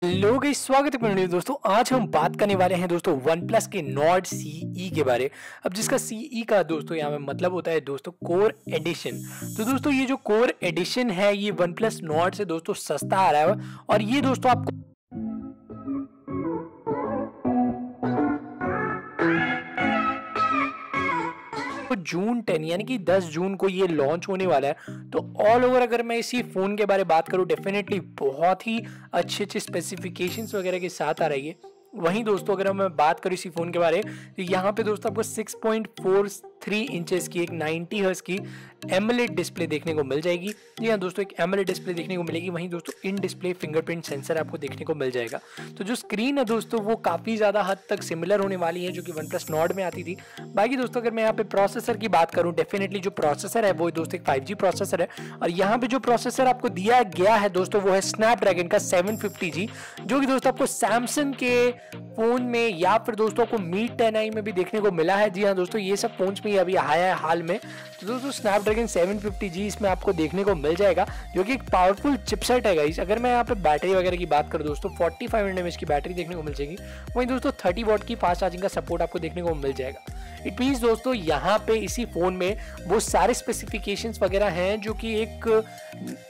Hello guys, स्वागत है मेरे दोस्तों। आज हम बात करने वाले हैं दोस्तों वन प्लस के नॉट सीई के बारे। अब जिसका सीई का दोस्तों यहाँ में मतलब होता है दोस्तों कोर एडिशन। तो दोस्तों ये जो कोर एडिशन है ये वन प्लस नॉट से दोस्तों सस्ता आ रहा है और ये दोस्तों आपको जून 10 यानी कि 10 जून को ये लॉन्च होने वाला है। तो ऑल ओवर अगर मैं इसी फोन के बारे में बात करूं, डेफिनेटली बहुत ही अच्छे स्पेसिफिकेशंस वगैरह के साथ आ रही है। वहीं दोस्तों अगर मैं बात करूं इसी फोन के बारे तो यहाँ पे दोस्तों आपको 6.43 इंचेस की एक 90 हर्ट्ज की एमोलेड डिस्प्ले देखने को मिल जाएगी। जी हाँ दोस्तों, एक एमोलेड डिस्प्ले देखने को मिलेगी। वहीं दोस्तों इन डिस्प्ले फिंगरप्रिंट सेंसर आपको देखने को मिल जाएगा। तो जो स्क्रीन है दोस्तों वो काफी ज्यादा हद तक सिमिलर होने वाली है जो कि वन प्लस नॉट में आती थी। बाकी दोस्तों अगर मैं यहाँ पे प्रोसेसर की बात करूँ, डेफिनेटली जो प्रोसेसर है वो दोस्तों एक 5G प्रोसेसर है और यहाँ पे जो प्रोसेसर आपको दिया गया है दोस्तों वो है स्नैपड्रैगन का 750G, जो कि दोस्तों आपको सैमसंग के फोन में या फिर दोस्तों को मी 10i में भी देखने को मिला है। जी हाँ दोस्तों, ये सब फोन्स में अभी आया है हाल में। तो दोस्तों स्नैपड्रैगन 750G इसमें आपको देखने को मिल जाएगा जो कि एक पावरफुल चिपसेट है गाइस। अगर मैं यहाँ पे बैटरी वगैरह की बात करूँ दोस्तों 4500 mAh की बैटरी देखने को मिल जाएगी। वहीं दोस्तों 30 वॉट की फास्ट चार्जिंग का सपोर्ट आपको देखने को मिल जाएगा। इट मीन्स दोस्तों यहाँ पे इसी फोन में वो सारे स्पेसिफिकेशंस वगैरह हैं जो कि एक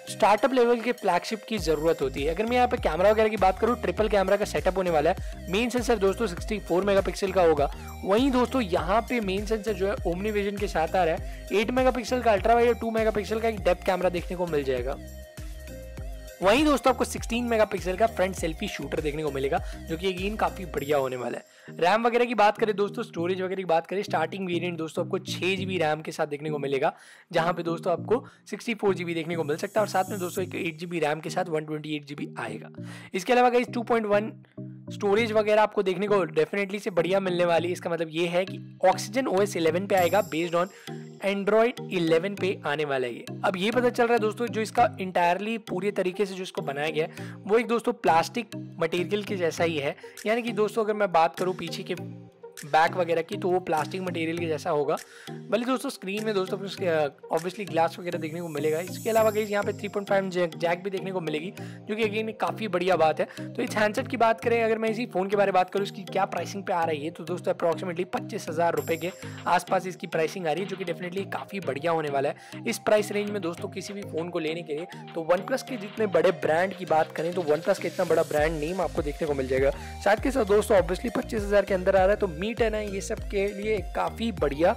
स्टार्टअप लेवल के फ्लैगशिप की जरूरत होती है। अगर मैं यहाँ पे कैमरा वगैरह की बात करूँ, ट्रिपल कैमरा का सेटअप होने वाला है। मेन सेंसर दोस्तों 64 मेगापिक्सल का होगा। वहीं दोस्तों यहाँ पे मेन सेंसर जो है ओमनी विजन के साथ आ रहा है। 8 मेगापिक्सल का अल्ट्रा वाइड और 2 मेगापिक्सल का एक डेप्थ कैमरा देखने को मिल जाएगा। वहीं दोस्तों आपको 16 मेगापिक्सल का फ्रंट सेल्फी शूटर देखने को मिलेगा जो कि अगेन काफी बढ़िया होने वाला है। रैम वगैरह की बात करें दोस्तों, स्टोरेज वगैरह की बात करें, स्टार्टिंग वेरिएंट दोस्तों आपको 6GB रैम के साथ देखने को मिलेगा, जहां पे दोस्तों आपको 64GB देखने को मिल सकता है और साथ में दोस्तों एक 8GB रैम के साथ 128GB आएगा। इसके अलावा गाइस 2.1 स्टोरेज वगैरह आपको देखने को डेफिनेटली से बढ़िया मिलने वाली है। इसका मतलब ये है कि ऑक्सीजन OS 11 पे आएगा, बेस्ड ऑन एंड्रॉइड 11 पे आने वाला है। अब ये पता चल रहा है दोस्तों जो इसका इंटायरली पूरी तरीके से जो इसको बनाया गया है वो एक दोस्तों प्लास्टिक मटेरियल के जैसा ही है। यानी कि दोस्तों अगर मैं बात करूं पीछे के बैक वगैरह की तो वो प्लास्टिक मटेरियल के जैसा होगा। भले दोस्तों स्क्रीन में दोस्तों ऑब्वियसली ग्लास वगैरह देखने को मिलेगा। इसके अलावा गाइस यहाँ पे 3.5 जैक भी देखने को मिलेगी जो कि अगेन काफ़ी बढ़िया बात है। तो इस हैंडसेट की बात करें, अगर मैं इसी फोन के बारे में बात करूँ इसकी क्या प्राइसिंग पे आ रही है, तो दोस्तों अप्रॉक्सीमेटली 25,000 रुपये के आसपास इसकी प्राइसिंग आ रही है जो कि डेफिनेटली काफ़ी बढ़िया होने वाला है। इस प्राइस रेंज में दोस्तों किसी भी फोन को लेने के लिए तो वन प्लस के जितने बड़े ब्रांड की बात करें तो वन प्लस का इतना बड़ा ब्रांड नेम आपको देखने को मिल जाएगा। साथ के साथ दोस्तों ऑब्वियसली 25,000 के अंदर आ रहा है तो मी 10i ये सब के लिए काफ़ी बढ़िया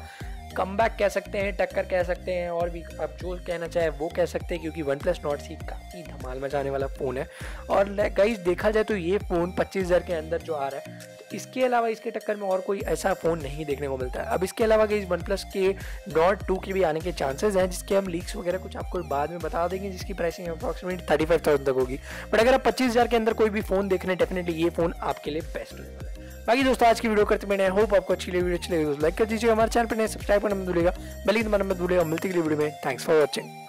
कमबैक कह सकते हैं, टक्कर कह सकते हैं, और भी आप जो कहना चाहे वो कह सकते हैं, क्योंकि वन प्लस नॉट सी काफ़ी धमाल मचाने वाला फ़ोन है। और गाइस देखा जाए तो ये फ़ोन 25,000 के अंदर जो आ रहा है, तो इसके अलावा इसके टक्कर में और कोई ऐसा फ़ोन नहीं देखने को मिलता है। अब इसके अलावा गाइस वन प्लस के नॉट 2 के भी आने के चांसेस हैं, जिसके हम लीक्स वगैरह कुछ आपको बाद में बता देंगे, जिसकी प्राइसिंग अप्रॉक्सीमेट 35,000 तक होगी। बट अगर आप 25,000 के अंदर कोई भी फ़ोन देखना है, डेफिनेटली ये फ़ोन आपके लिए बेस्ट होने वाला है। बाकी दोस्तों आज की वीडियो करते मैंने होप आपको अच्छी लगी। वीडियो अच्छी लगी तो लाइक कर दीजिए, हमारे चैनल पर नए सब्सक्राइब करना मत भूलिएगा, बेल आइकन दबाना मत भूलिएगा। मिलती है वीडियो में। Thanks for watching.